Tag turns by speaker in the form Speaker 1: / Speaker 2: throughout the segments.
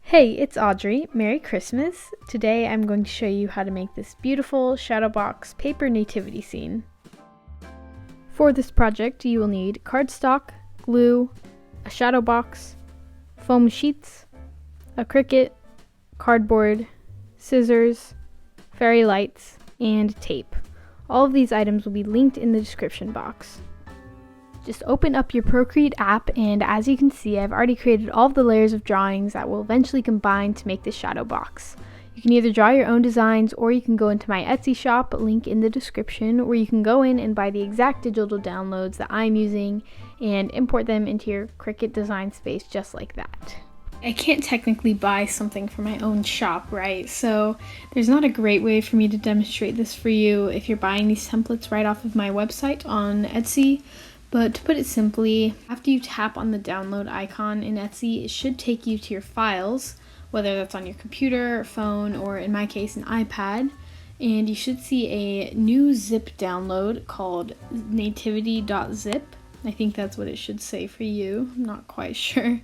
Speaker 1: Hey, it's Audrey. Merry Christmas. Today I'm going to show you how to make this beautiful shadow box paper nativity scene. For this project, you will need cardstock, glue, a shadow box, foam sheets, a Cricut, cardboard, scissors, fairy lights, and tape. All of these items will be linked in the description box. Just open up your Procreate app, and as you can see, I've already created all of the layers of drawings that will eventually combine to make this shadow box. You can either draw your own designs, or you can go into my Etsy shop, link in the description, where you can go in and buy the exact digital downloads that I'm using and import them into your Cricut design space just like that. I can't technically buy something from my own shop, right? So there's not a great way for me to demonstrate this for you if you're buying these templates right off of my website on Etsy. But to put it simply, after you tap on the download icon in Etsy, it should take you to your files, whether that's on your computer, phone, or in my case, an iPad. And you should see a new zip download called nativity.zip. I think that's what it should say for you. I'm not quite sure.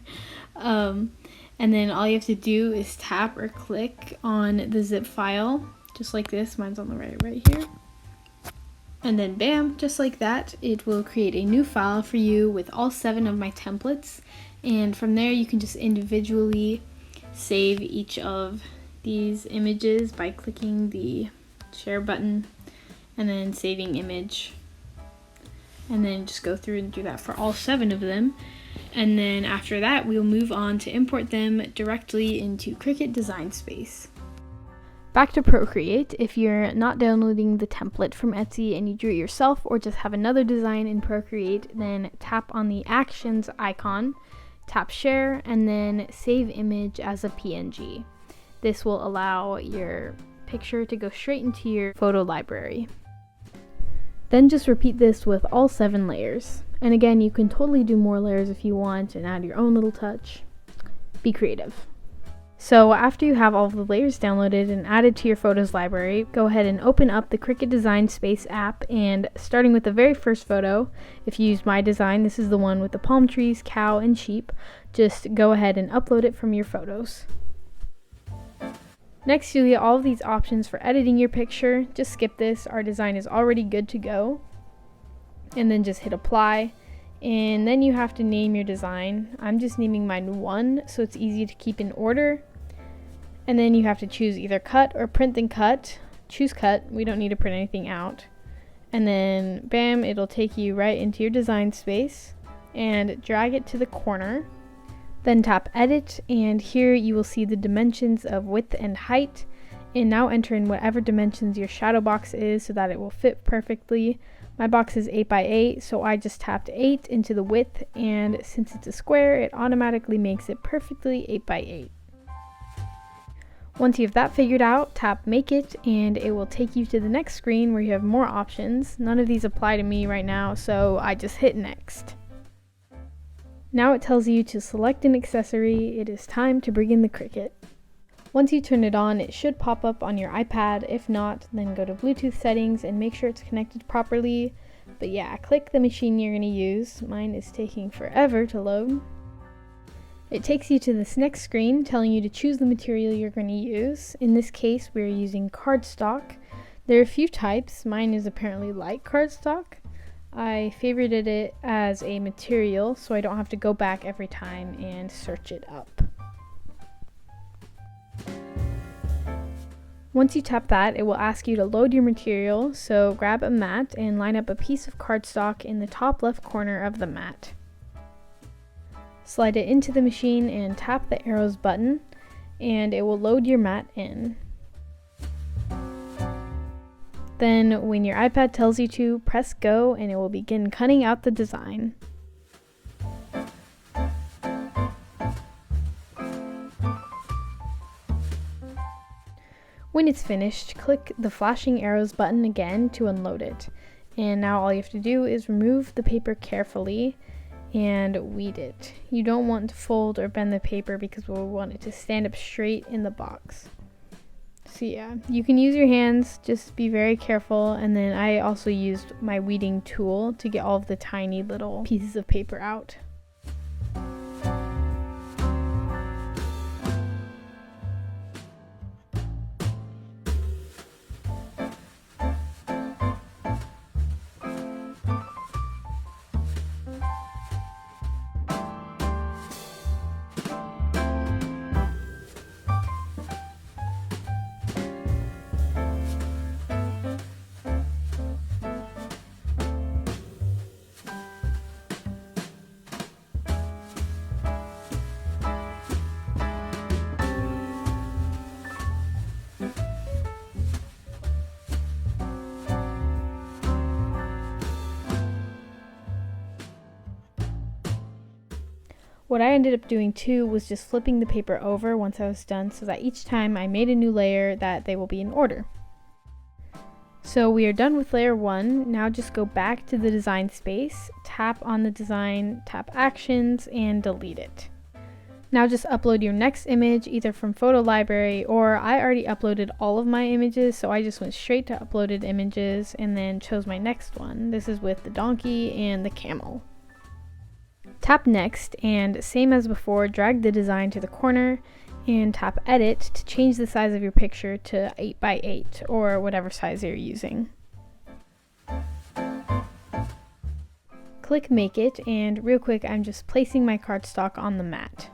Speaker 1: And then all you have to do is tap or click on the zip file, just like this. Mine's on the right here. And then bam, just like that, it will create a new file for you with all 7 of my templates. And from there you can just individually save each of these images by clicking the share button and then saving image. And then just go through and do that for all 7 of them. And then after that, we'll move on to import them directly into Cricut Design Space. Back to Procreate, if you're not downloading the template from Etsy and you drew it yourself or just have another design in Procreate, then tap on the Actions icon, tap Share, and then Save Image as a PNG. This will allow your picture to go straight into your photo library. Then just repeat this with all 7 layers. And again, you can totally do more layers if you want and add your own little touch. Be creative. So after you have all of the layers downloaded and added to your photos library, go ahead and open up the Cricut Design Space app, and starting with the very first photo, if you use my design, this is the one with the palm trees, cow, and sheep, just go ahead and upload it from your photos. Next, you'll get all of these options for editing your picture. Just skip this, our design is already good to go. And then just hit apply. And then you have to name your design. I'm just naming mine 1, so it's easy to keep in order. And then you have to choose either cut or print and cut. Choose cut, we don't need to print anything out. And then bam, it'll take you right into your design space and drag it to the corner. Then tap edit, and here you will see the dimensions of width and height. And now enter in whatever dimensions your shadow box is so that it will fit perfectly. My box is 8 by 8, so I just tapped 8 into the width, and since it's a square, it automatically makes it perfectly 8 by 8. Once you have that figured out, tap Make It, and it will take you to the next screen where you have more options. None of these apply to me right now, so I just hit Next. Now it tells you to select an accessory. It is time to bring in the Cricut. Once you turn it on, it should pop up on your iPad. If not, then go to Bluetooth settings and make sure it's connected properly. But yeah, click the machine you're going to use. Mine is taking forever to load. It takes you to this next screen telling you to choose the material you're going to use. In this case, we're using cardstock. There are a few types. Mine is apparently light cardstock. I favorited it as a material so I don't have to go back every time and search it up. Once you tap that, it will ask you to load your material, so grab a mat and line up a piece of cardstock in the top left corner of the mat. Slide it into the machine and tap the arrows button, and it will load your mat in. Then, when your iPad tells you to, press go and it will begin cutting out the design. When it's finished, click the flashing arrows button again to unload it. And now all you have to do is remove the paper carefully and weed it. You don't want to fold or bend the paper because we'll want it to stand up straight in the box. So yeah, you can use your hands, just be very careful. And then I also used my weeding tool to get all of the tiny little pieces of paper out. What I ended up doing too was just flipping the paper over once I was done so that each time I made a new layer that they will be in order. So we are done with layer 1. Now just go back to the design space, tap on the design, tap actions, and delete it. Now just upload your next image either from Photo Library, or I already uploaded all of my images, so I just went straight to uploaded images and then chose my next one. This is with the donkey and the camel. Tap next, and same as before, drag the design to the corner and tap edit to change the size of your picture to 8 by 8 or whatever size you're using. Click make it, and real quick I'm just placing my cardstock on the mat.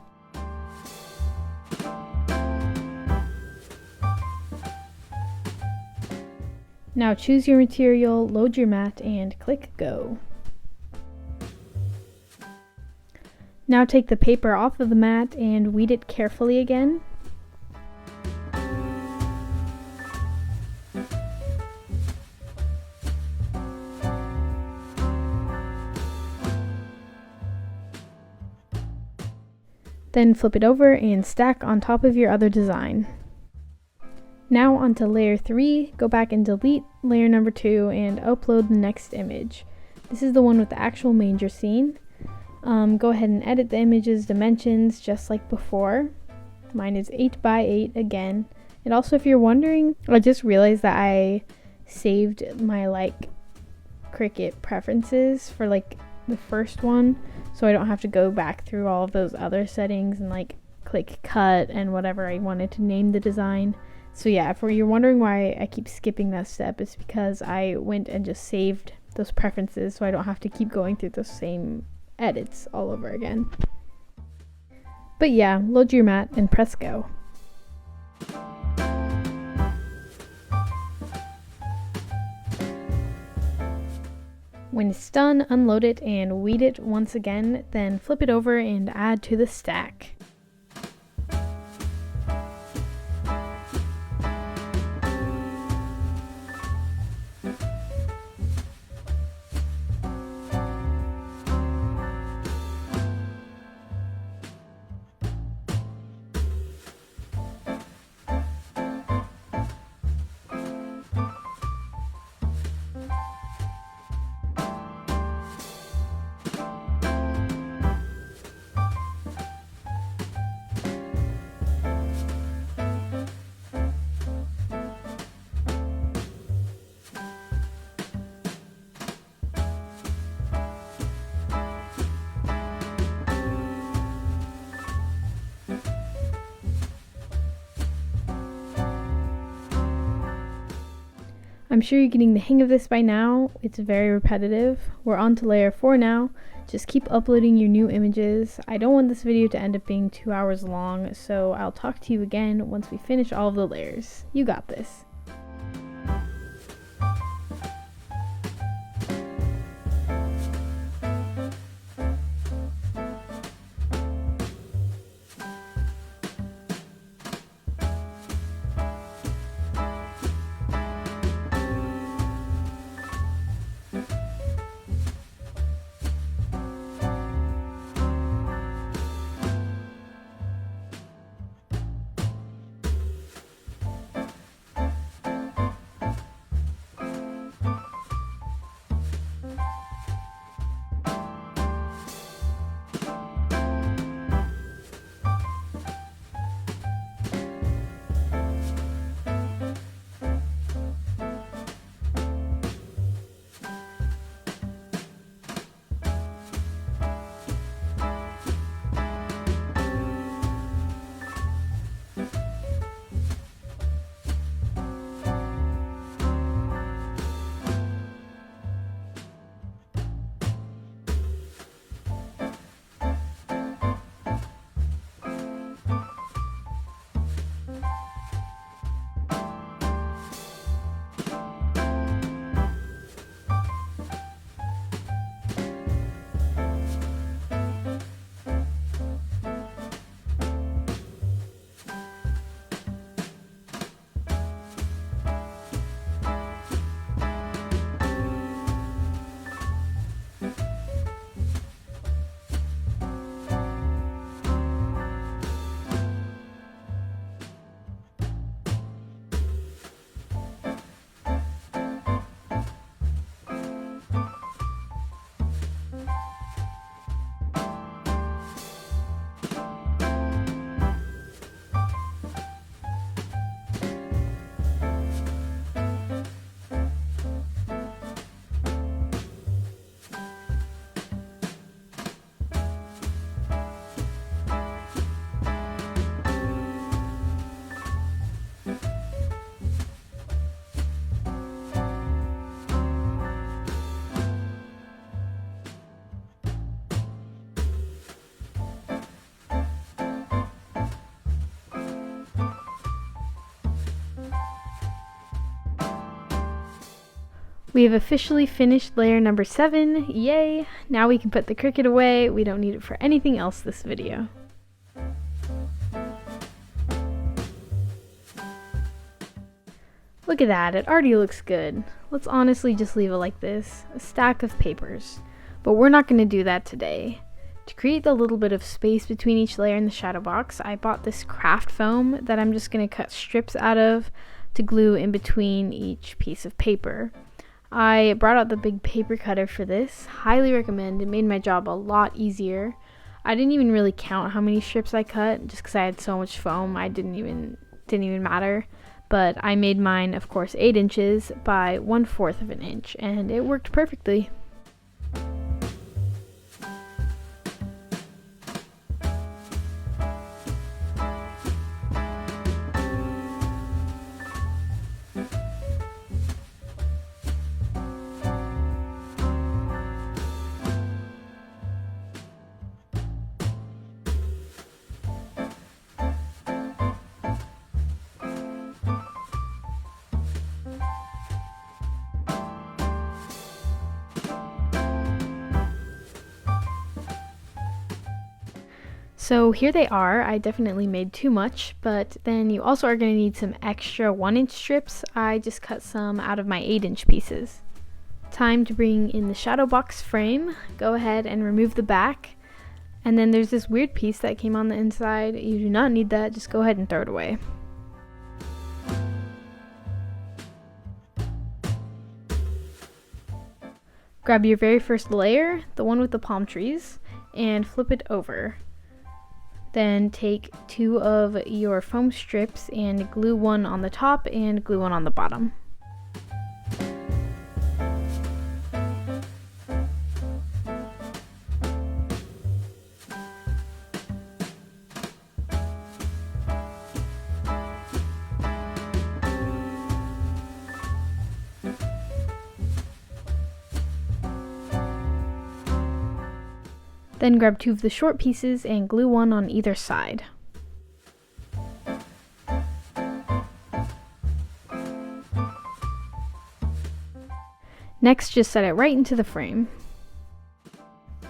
Speaker 1: Now choose your material, load your mat, and click go. Now take the paper off of the mat and weed it carefully again. Then flip it over and stack on top of your other design. Now onto layer 3, go back and delete layer number 2 and upload the next image. This is the one with the actual manger scene. Go ahead and edit the image's dimensions just like before. Mine is 8 by 8 again. And also, if you're wondering, I just realized that I saved my Cricut preferences for the first one, so I don't have to go back through all of those other settings and click cut and whatever I wanted to name the design. So yeah, if you're wondering why I keep skipping that step, it's because I went and just saved those preferences so I don't have to keep going through the same edits all over again. But yeah, load your mat and press go. When it's done, unload it and weed it once again, then flip it over and add to the stack. I'm sure you're getting the hang of this by now. It's very repetitive. We're on to layer 4 now. Just keep uploading your new images. I don't want this video to end up being 2 hours long, so I'll talk to you again once we finish all of the layers. You got this. We have officially finished layer number 7, yay! Now we can put the Cricut away, we don't need it for anything else this video. Look at that, it already looks good. Let's honestly just leave it like this, a stack of papers. But we're not going to do that today. To create the little bit of space between each layer in the shadow box, I bought this craft foam that I'm just going to cut strips out of to glue in between each piece of paper. I brought out the big paper cutter for this. Highly recommend. It made my job a lot easier. I didn't even really count how many strips I cut just because I had so much foam. I didn't even matter. But I made mine, of course, 8 inches by 1/4 of an inch, and it worked perfectly. So here they are. I definitely made too much, but then you also are going to need some extra 1-inch strips. I just cut some out of my 8-inch pieces. Time to bring in the shadow box frame. Go ahead and remove the back. And then there's this weird piece that came on the inside. You do not need that, just go ahead and throw it away. Grab your very first layer, the one with the palm trees, and flip it over. Then take 2 of your foam strips and glue one on the top and glue one on the bottom. Then grab 2 of the short pieces and glue one on either side. Next, just set it right into the frame.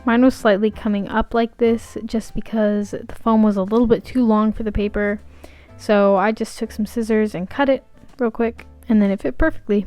Speaker 1: Mine was slightly coming up like this just because the foam was a little bit too long for the paper. So I just took some scissors and cut it real quick, and then it fit perfectly.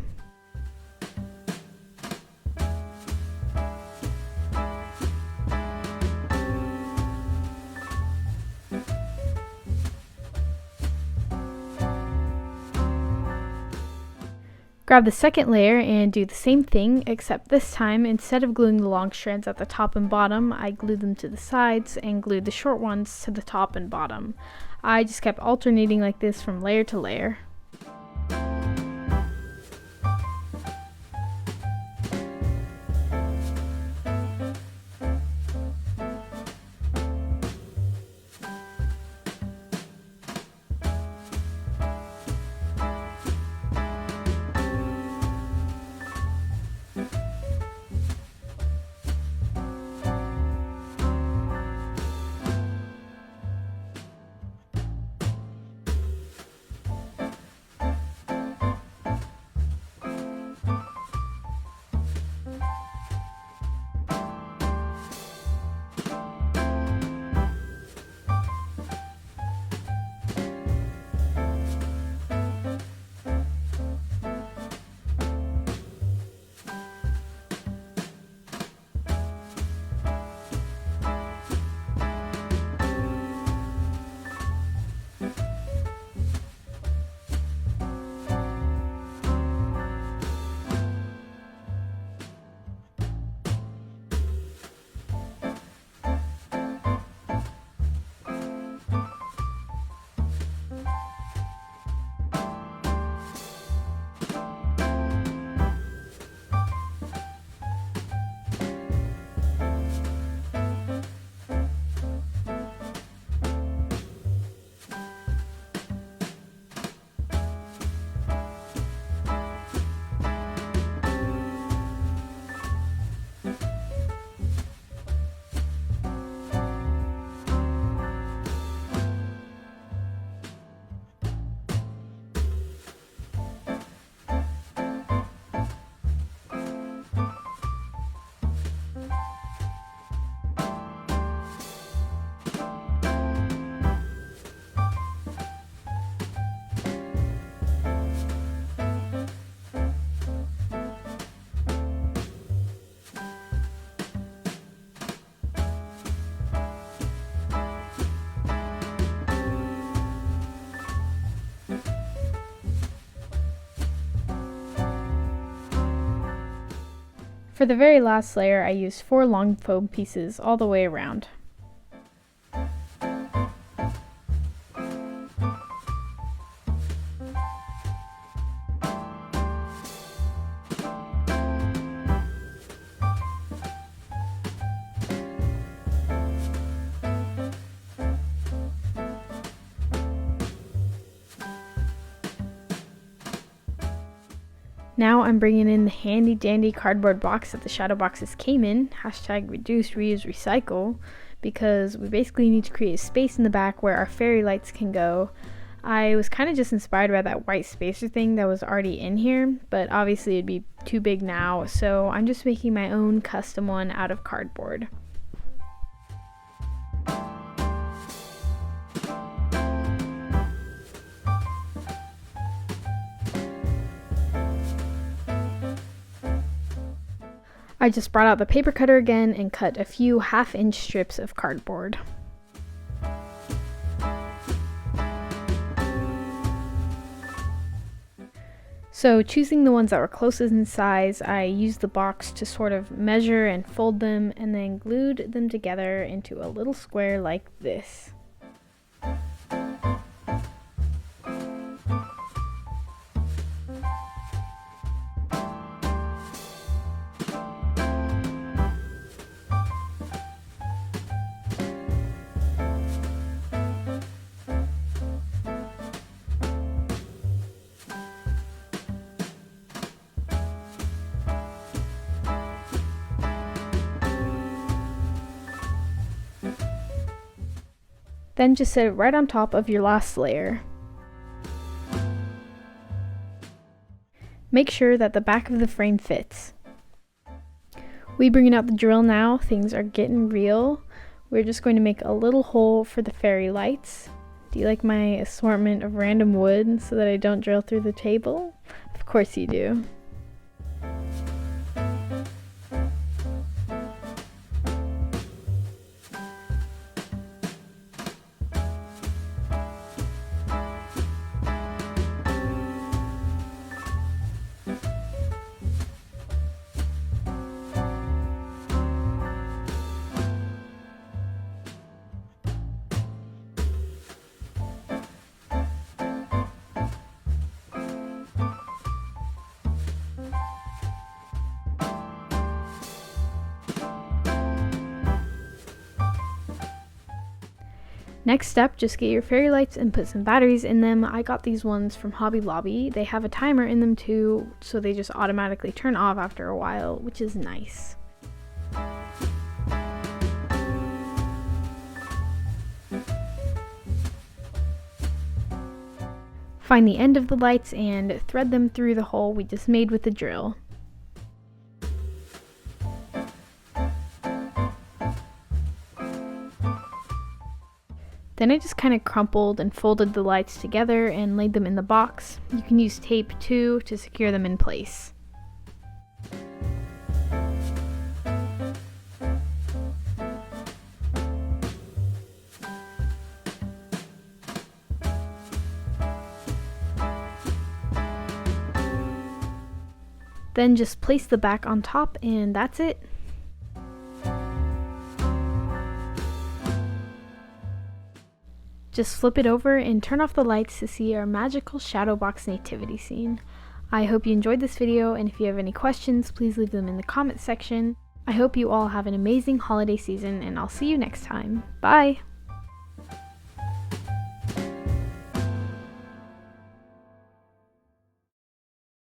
Speaker 1: Grab the second layer and do the same thing, except this time, instead of gluing the long strands at the top and bottom, I glued them to the sides and glued the short ones to the top and bottom. I just kept alternating like this from layer to layer. For the very last layer, I used 4 long foam pieces all the way around. Now I'm bringing in the handy dandy cardboard box that the shadow boxes came in, hashtag reduce, reuse, recycle, because we basically need to create a space in the back where our fairy lights can go. I was kind of just inspired by that white spacer thing that was already in here, but obviously it'd be too big now, so I'm just making my own custom one out of cardboard. I just brought out the paper cutter again and cut a few half-inch strips of cardboard. So choosing the ones that were closest in size, I used the box to sort of measure and fold them and then glued them together into a little square like this. Then just set it right on top of your last layer. Make sure that the back of the frame fits. We bringing out the drill now, things are getting real. We're just going to make a little hole for the fairy lights. Do you like my assortment of random wood so that I don't drill through the table? Of course you do. Next step, just get your fairy lights and put some batteries in them. I got these ones from Hobby Lobby. They have a timer in them too, so they just automatically turn off after a while, which is nice. Find the end of the lights and thread them through the hole we just made with the drill. Then I just kind of crumpled and folded the lights together and laid them in the box. You can use tape too to secure them in place. Then just place the back on top and that's it. Just flip it over and turn off the lights to see our magical shadow box nativity scene. I hope you enjoyed this video, and if you have any questions, please leave them in the comments section. I hope you all have an amazing holiday season, and I'll see you next time. Bye!